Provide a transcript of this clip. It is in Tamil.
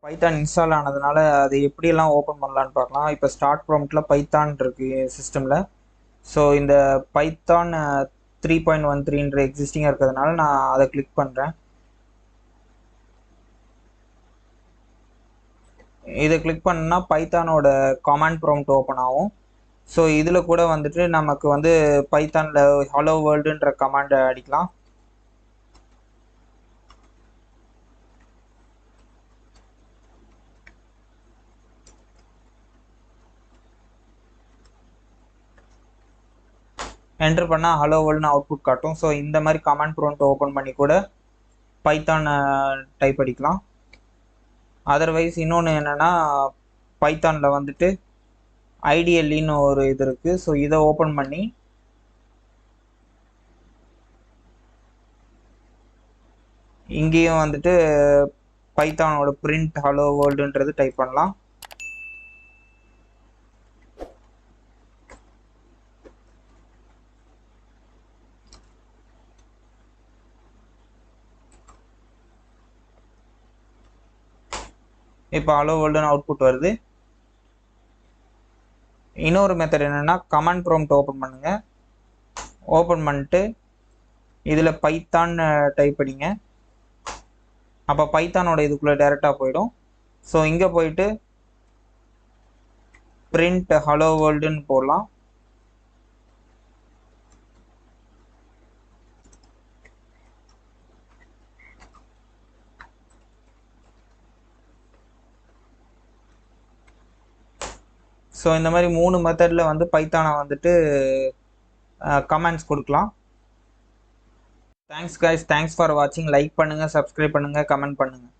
பைத்தான் இன்ஸ்டால் ஆனதுனால அது எப்படியெல்லாம் ஓப்பன் பண்ணலான்னு பார்க்கலாம். இப்போ ஸ்டார்ட் ப்ராம்ப்டில் பைத்தான் இருக்கு சிஸ்டமில். ஸோ இந்த பைத்தான் 3.13 எக்ஸிஸ்டிங்காக இருக்கிறதுனால நான் அதை கிளிக் பண்ணுறேன். இதை கிளிக் பண்ணால் பைத்தானோட கமாண்ட் ப்ராம்ப்ட் ஓப்பன் ஆகும். ஸோ இதில் கூட வந்துட்டு நமக்கு வந்து பைத்தானில் ஹலோ வேர்ல்டுன்ற கமாண்டை அடிக்கலாம். என்டர் பண்ணால் ஹலோ வேர்ல்டுன்னு அவுட்புட் காட்டும். ஸோ இந்த மாதிரி கமாண்ட் ப்ராம்ப்ட் ஓப்பன் பண்ணி கூட பைத்தான் டைப் அடிக்கலாம். அதர்வைஸ் இன்னொன்று என்னென்னா பைத்தானில் வந்துட்டு ஐடிஎல்இன்னு ஒரு இது இருக்குது. ஸோ இதை ஓப்பன் பண்ணி இங்கேயும் வந்துட்டு பைத்தானோட பிரிண்ட் ஹலோ வேர்ல்டுன்றது டைப் பண்ணலாம். இப்போ ஹலோ வேர்ல்டுன்னு அவுட்புட் வருது. இன்னொரு மெத்தட் என்னென்னா கமாண்ட் ப்ராம்ப்ட் ஓப்பன் பண்ணுங்கள். ஓப்பன் பண்ணிட்டு இதில் பைத்தான் டைப் பண்ணிங்க. அப்போ பைத்தானோட இதுக்குள்ளே டைரெக்டாக போயிடும். ஸோ இங்கே போயிட்டு பிரிண்ட் ஹலோ வேர்ல்டுன்னு போடலாம். ஸோ இந்த மாதிரி 3 மெத்தடில் வந்து பைத்தானை வந்துட்டு கமெண்ட்ஸ் கொடுக்கலாம். தேங்க்ஸ் கைஸ், தேங்க்ஸ் ஃபார் வாட்சிங். லைக் பண்ணுங்கள், சப்ஸ்கிரைப் பண்ணுங்கள், கமெண்ட் பண்ணுங்கள்.